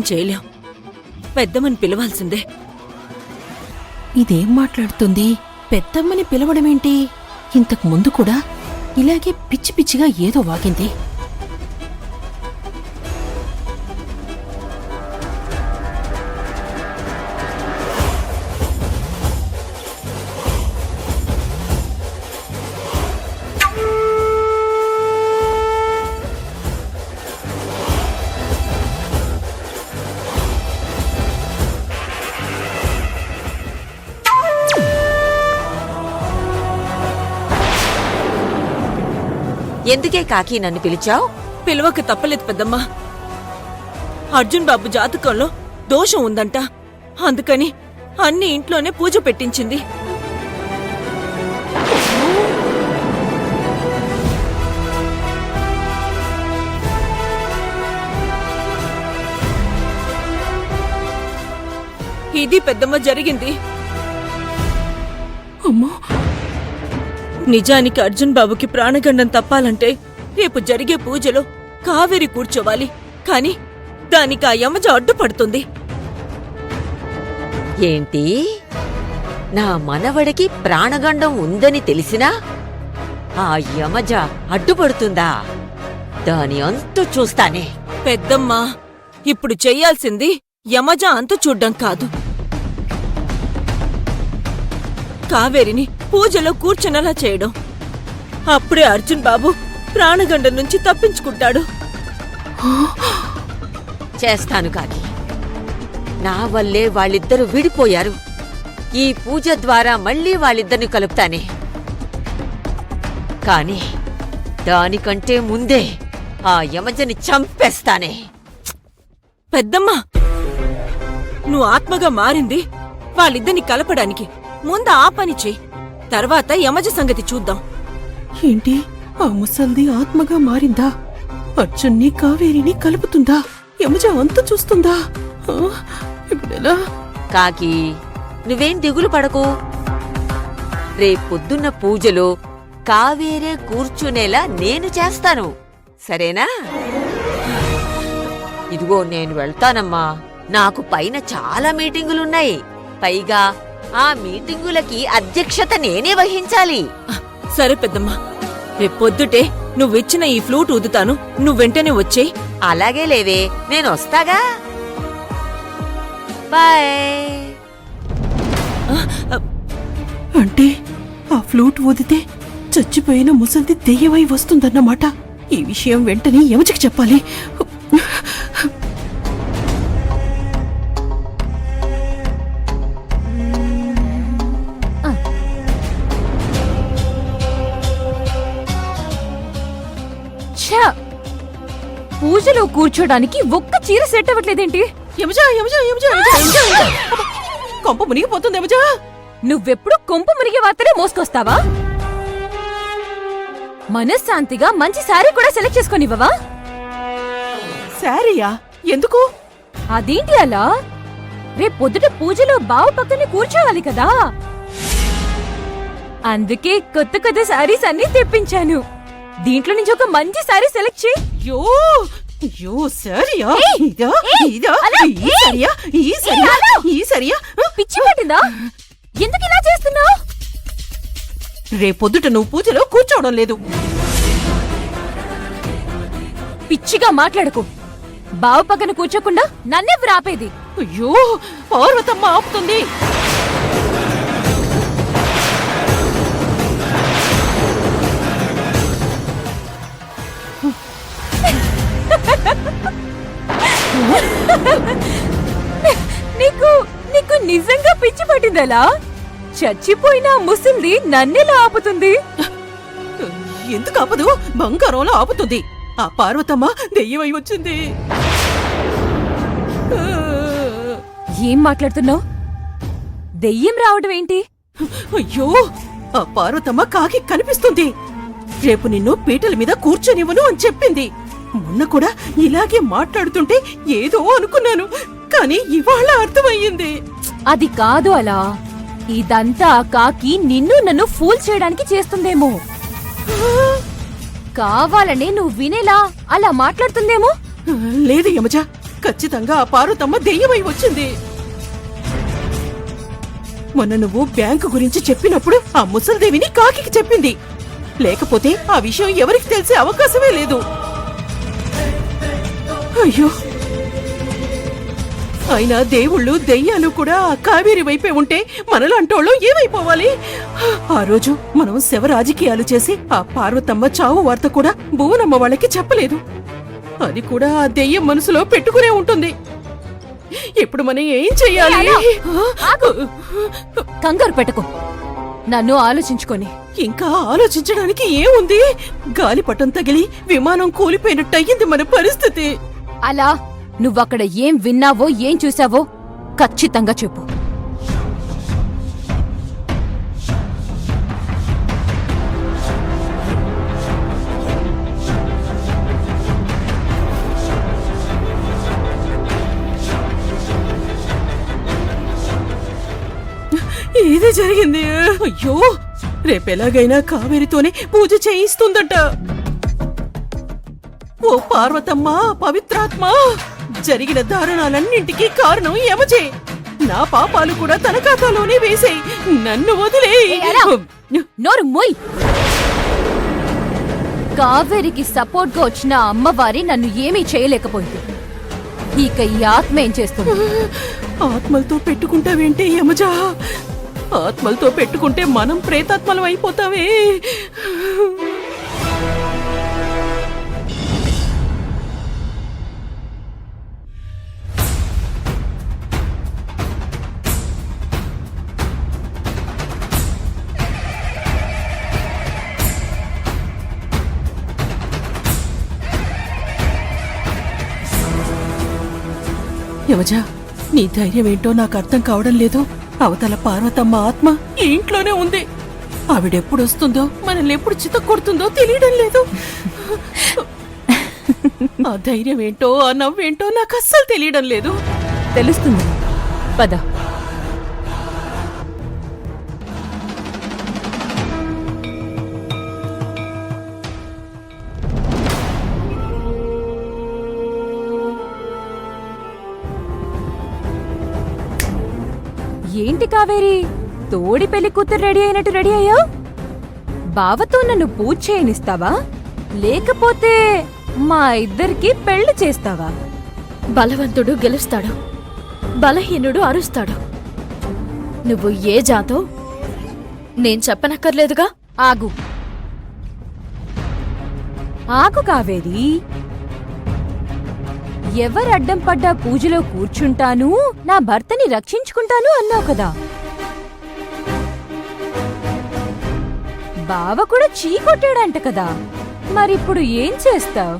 చేయలేం. పెద్దమ్మని పిలవాల్సిందే. ఇదేం మాట్లాడుతుంది? పెద్దమ్మని పిలవడమేంటి? ఇంతకు ముందు కూడా ఇలాగే పిచ్చి పిచ్చిగా ఏదో వాగింది. ఎందుకే కాకి నన్ను పిలిచావు? పిలవక తప్పలేదు పెద్దమ్మా. అర్జున్ బాబు జాతకంలో దోషం ఉందంట. అందుకని అన్ని ఇంట్లోనే పూజ పెట్టించింది. ఇది పెద్దమ్మ జరిగింది. అమ్మో, నిజానికి అర్జున్ బాబుకి ప్రాణగండం తప్పాలంటే రేపు జరిగే పూజలో కావేరి కూర్చోవాలి. కాని దానికి ఆ యమజ అడ్డుపడుతుంది. ఏంటి? నా మనవడికి ప్రాణగండం ఉందని తెలిసినా ఆ యమజ అడ్డుపడుతుందా? దాని అంతు చూస్తానే. పెద్దమ్మా, ఇప్పుడు చెయ్యాల్సింది యమజ అంతు చూడ్డం కాదు, కావేరిని పూజలో కూర్చునేలా చేయడం. అప్పుడే అర్జున్ బాబు ప్రాణగండం నుంచి తప్పించుకుంటాడు. చేస్తాను కాకి. నా వల్లే వాళ్ళిద్దరూ విడిపోయారు. ఈ పూజ ద్వారా మళ్ళీ వాళ్ళిద్దరిని కలుపుతానే. కాని దానికంటే ముందే ఆ యమజని చంపేస్తానే. పెద్దమ్మా, నువ్వు ఆత్మగా మారింది వాళ్ళిద్దరిని కలపడానికి. ముందు ఆ పని చెయ్యి, తర్వాత యమజ సంగతి చూద్దాం. ఏంటి? ఆ ముసల్ది ఆత్మగా మారిందా? అర్జున్ని కావేరిని కలుపుతుందా? యమజ అంత చూస్తుందా? ఇప్పుడెలా? కాకి, నువ్వేం దిగులు పడకు. రేపొద్దున్న పూజలో కావేరే కూర్చునేలా నేను చేస్తాను, సరేనా? ఇదిగో నేను వెళ్తానమ్మా. నాకు పైన చాలా మీటింగులున్నాయి. పైగా ఆ మీటింగులకి అధ్యక్షత నేనే వహించాలి. సరే పెద్దమ్మా, రేపొద్దుటే నువ్విచ్చిన ఈ ఫ్లూట్ ఊదుతాను. నువ్వెంటనే వచ్చేయ్. అలాగే లేవే, నేను వస్తాగా. బాయ్. అంటే ఆ ఫ్లూట్ ఊదితే చచ్చిపోయిన ముసల్ది దెయ్యమై వస్తుందన్నమాట. ఈ విషయం వెంటనే యమజకి చెప్పాలి. పూజలో కూర్చోడానికి ఒక్క చీర సెట్ అవ్వట్లేదేంటి? యమజా, యమజా, యమజా, యమజా, యమజా, యమజా. కొంప మునిగిపోతుంది యమజా. నువ్వెప్పుడు కొంపు మురిగే వార్తనే మోసుకొస్తావా? మనశ్శాంతిగా మంచి శారీ కూడా సెలెక్ట్ చేసుకొనివ్వవా? శారీయా? ఎందుకు? అదేంటి అలా? రేపొద్దుట పూజలో బావ పక్కనే కూర్చోవాలి కదా. అందుకే కొత్త కొత్త శారీస్ అన్ని తెప్పించాను. దీంట్లో నుంచి ఒక మంచి శారీ సెలెక్ట్ చేయి. యో శారీయా? ఇదా? ఇదా? ఈ శారీయా? ఈ శారీయా? ఈ శారీయా? పిచ్చి పట్టిందా? ఎందుకు ఇలా చేస్తున్నావు? రేపొద్దుట నువ్వు పూజలో కూర్చోవడం లేదు. పిచ్చిగా మాట్లాడకు. బావ పక్కన కూర్చోకుండా నన్నెవరు ఆపేది? అయ్యో, పార్వతమ్మ ఆపుతుంది. నీకు నిజంగా పిచ్చి పట్టిందలా? చచ్చిపోయిన ముసల్ది నన్నెలా ఆపుతుంది? ఎందుకు ఆపదు? బంగారంలో ఆపుతుంది. ఆ పార్వతమ్మ దెయ్యమై వచ్చింది. ఏం మాట్లాడుతున్నావు? దెయ్యం రావడం ఏంటి? అయ్యో, ఆ పార్వతమ్మ కాకి కనిపిస్తుంది. రేపు నిన్ను పీటల మీద కూర్చొనివ్వను అని చెప్పింది. మొన్న కూడా ఇలాగే మాట్లాడుతుంటే ఏదో అనుకున్నాను, కానీ ఇవాళ అర్థమయ్యింది. అది కాదు అలా. ఇదంతా ఆ కాకి నిన్ను నన్ను ఫూల్ చేయడానికి చేస్తుందేమో. కావాలనే నువ్వు వినేలా అలా మాట్లాడుతుందేమో. లేదు యమజ, ఖచ్చితంగా ఆ పార్వతమ్మ దెయ్యమై వచ్చింది. మొన్న నువ్వు బ్యాంకు గురించి చెప్పినప్పుడు ఆ ముసల్దేవిని కాకి చెప్పింది. లేకపోతే ఆ విషయం ఎవరికి తెలిసే అవకాశమే లేదు. అయ్యో, అయినా దేవుళ్ళు దెయ్యాలు కూడా ఆ కావేరి వైపే ఉంటే మనలాంటోళ్ళు ఏమైపోవాలి? ఆ రోజు మనం శవ రాజకీయాలు చేసి ఆ పార్వతమ్మ చావు వార్త కూడా భువనమ్మ వాళ్ళకి చెప్పలేదు. అది కూడా ఆ దెయ్యం మనసులో పెట్టుకునే ఉంటుంది. ఇప్పుడు మనం ఏం చెయ్యాలి? కంగారు పెట్టుకో, నన్ను ఆలోచించుకొని. ఇంకా ఆలోచించడానికి ఏముంది? గాలిపటం తగిలి విమానం కూలిపోయినట్టయింది మన పరిస్థితి. అలా నువ్వక్కడ ఏం విన్నావో ఏం చూసావో ఖచ్చితంగా చెప్పు. ఇది జరిగింది. అయ్యో, రేపెలాగైనా కావేరితోనే పూజ చేయిస్తుందట. ఓ పార్వతమ్మ, పవిత్రాత్మ, జరిగిన దారుణాలన్నింటికీ కారణం యమజే. నా పాపాలు కూడా తన ఖాతాలోనే వేసేయ్. నన్ను వదిలే. నోరు మూయ్. కావేరికి సపోర్ట్ గా వచ్చిన అమ్మవారి నన్ను ఏమీ చేయలేకపోయింది. ఇక ఈ ఆత్మ ఏం చేస్తుంది? ఆత్మలతో పెట్టుకుంటావేంటి యమజా? ఆత్మలతో పెట్టుకుంటే మనం ప్రేతాత్మలం అయిపోతావే. యమజా, నీ ధైర్యం ఏంటో నాకు అర్థం కావడం లేదు. అవతల పార్వతమ్మ ఆత్మ ఈ ఇంట్లోనే ఉంది. ఆవిడెప్పుడొస్తుందో, మనల్ని ఎప్పుడు చితక్కొడుతుందో తెలియడం లేదు. ఆ ధైర్యం ఏంటో, ఆ నవ్వేంటో నాకు అస్సలు తెలియడం లేదు. తెలుస్తుంది, పద. ఏంటి కావేరి, తోడి పెళ్లి కూతురు రెడీ అయినట్టు రెడీ అయ్యావు? బావతో నన్ను పూజ చేయనిస్తావా, లేకపోతే మా ఇద్దరికి పెళ్లి చేస్తావా? బలవంతుడు గెలుస్తాడు, బలహీనుడు అరుస్తాడు. నువ్వు ఏ జాతో నేను చెప్పనక్కర్లేదుగా. ఆగు ఆగు కావేరి, ఎవరడ్డం పడ్డా పూజలో కూర్చుంటాను, నా భర్తని రక్షించుకుంటాను అన్నావు కదా. బావ కూడా చీ కొట్టాడంట కదా, మరిప్పుడు ఏం చేస్తావ్?